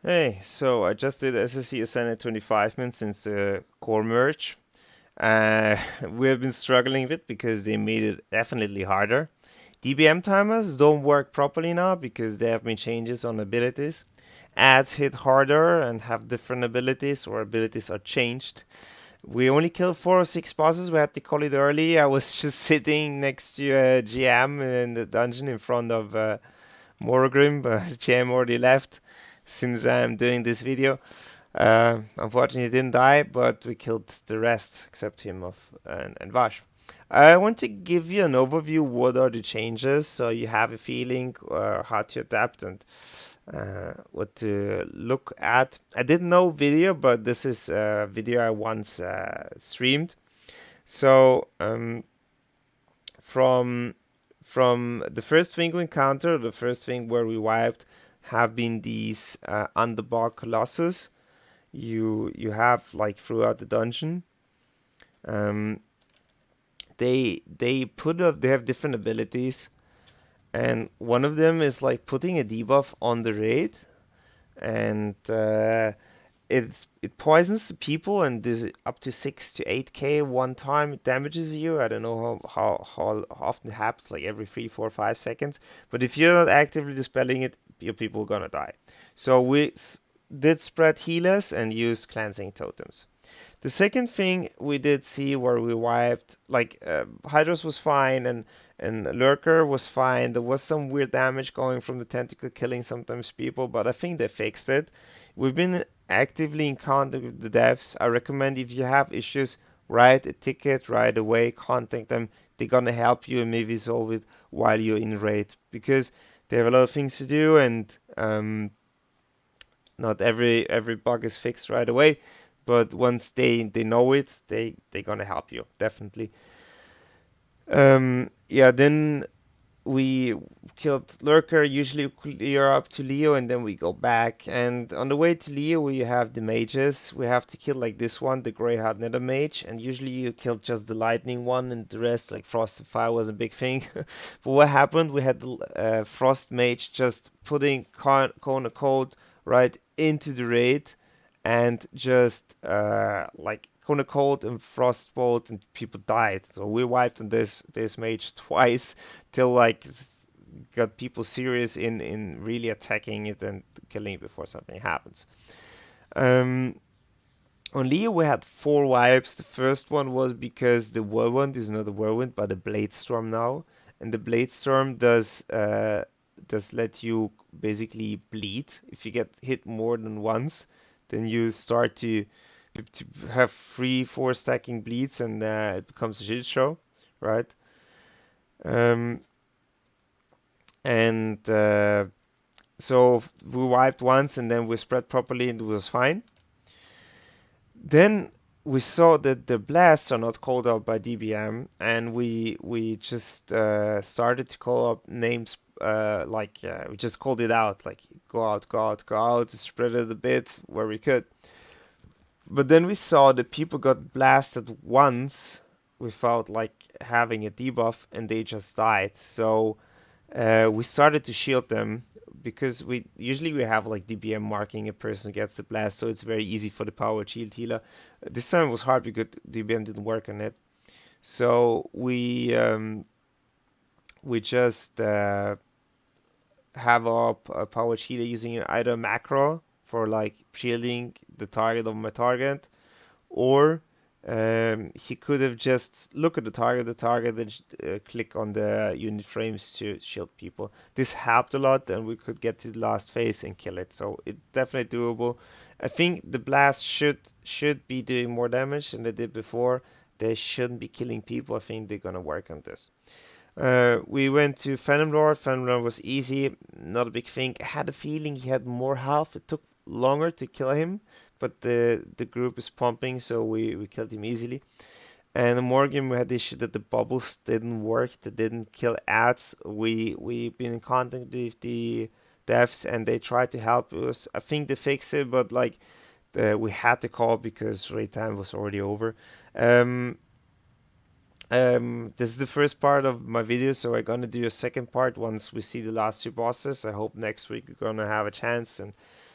Hey, so I just did SSC Ascended 25 minutes since the core merge. Uh, we have been struggling with because they made it definitely harder. DBM timers don't work properly now because there have been changes on abilities. Ads hit harder and have different abilities, or abilities are changed. We only killed 4 or 6 bosses. We had to call it early. I was just sitting next to GM in the dungeon in front of Morgrim, but GM already left since I'm doing this video. Unfortunately, he didn't die, but we killed the rest except him and Vash. I want to give you an overview. What are the changes, so you have a feeling how to adapt and what to look at. I didn't know video, but this is a video I once streamed. So from from the first thing we encountered, the first thing where we wiped, have been these underbar colossus you have like throughout the dungeon. Um, they have different abilities, and one of them is like putting a debuff on the raid, and it poisons the people and does up to 6 to 8k one time. It damages you. I don't know how often it happens, like every 3, 4, 5 seconds. But if you're not actively dispelling it, your people are gonna die. So we did spread healers and used cleansing totems. The second thing we did see where we wiped, like Hydros was fine and Lurker was fine. There was some weird damage going from the tentacle killing sometimes people, but I think they fixed it. We've been actively in contact with the devs. I recommend if you have issues, write a ticket right away, contact them. They're gonna help you and maybe solve it while you're in raid because they have a lot of things to do and not every bug is fixed right away, but once they know it, they're gonna help you definitely. Yeah, then we killed Lurker. Usually we clear up to Leo and then we go back. And on the way to Leo, we have the mages. We have to kill like this one, the Greyheart Nether Mage. And usually you kill just the lightning one, and the rest, like Frost and Fire, was a big thing. But what happened? We had the Frost Mage just putting Cone of Cold right into the raid, and just like Cone of Cold and Frostbolt, and people died. So we wiped on this mage twice till like got people serious in really attacking it and killing it before something happens. Um, on Leo we had 4 wipes. The first one was because the whirlwind is not a whirlwind but a blade storm now, and the blade storm does let you basically bleed if you get hit more than once. Then you start to have 3, 4 stacking bleeds, and it becomes a shit show, right? Um, and So we wiped once and then we spread properly and it was fine. Then we saw that the blasts are not called out by DBM, and we just started to call up names we just called it out, like go out, go out, go out, spread it a bit where we could. But then we saw that people got blasted once without like having a debuff and they just died. So we started to shield them because we have like DBM marking a person gets the blast, so it's very easy for the power shield healer. This time it was hard because DBM didn't work on it. So we just have our power healer using either macro for like shielding the target of my target, or he could have just look at the target, and click on the unit frames to shield people. This helped a lot, and we could get to the last phase and kill it. So it's definitely doable. I think the blast should be doing more damage than they did before. They shouldn't be killing people. I think they're gonna work on this. We went to Phantom Lord. Phantom Lord was easy, not a big thing. I had a feeling he had more health. It took longer to kill him, but the group is pumping, so we killed him easily. And in Morgan, we had the issue that the bubbles didn't work. They didn't kill ads. We've been in contact with the devs, and they tried to help us. I think they fixed it, but like we had to call because raid time was already over. Um, this is the first part of my video, so I'm gonna do a second part once we see the last 2 bosses. I hope next week we're gonna have a chance and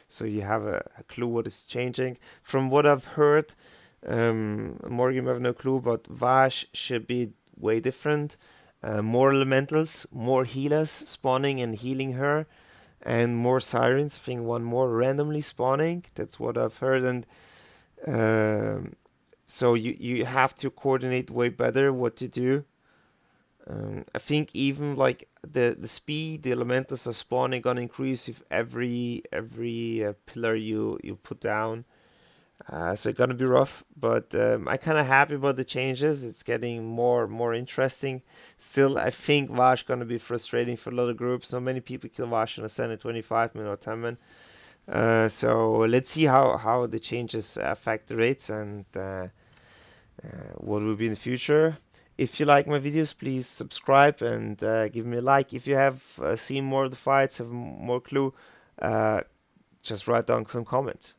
so you have a clue what is changing. From what I've heard, Morgan, I have no clue, but Vash should be way different. More elementals, more healers spawning and healing her, and more sirens. I think one more randomly spawning. That's what I've heard, and um, so you have to coordinate way better what to do. I think even like the speed the elementals are spawning gonna increase if every pillar you put down. So it's gonna be rough, but I'm kind of happy about the changes. It's getting more interesting. Still, I think Vash gonna be frustrating for a lot of groups. So many people kill Vash on Ascended 25 man or 10 man. So let's see how the changes affect the rates and what will be in the future. If you like my videos, please subscribe and give me a like. If you have seen more of the fights, have more clue, just write down some comments.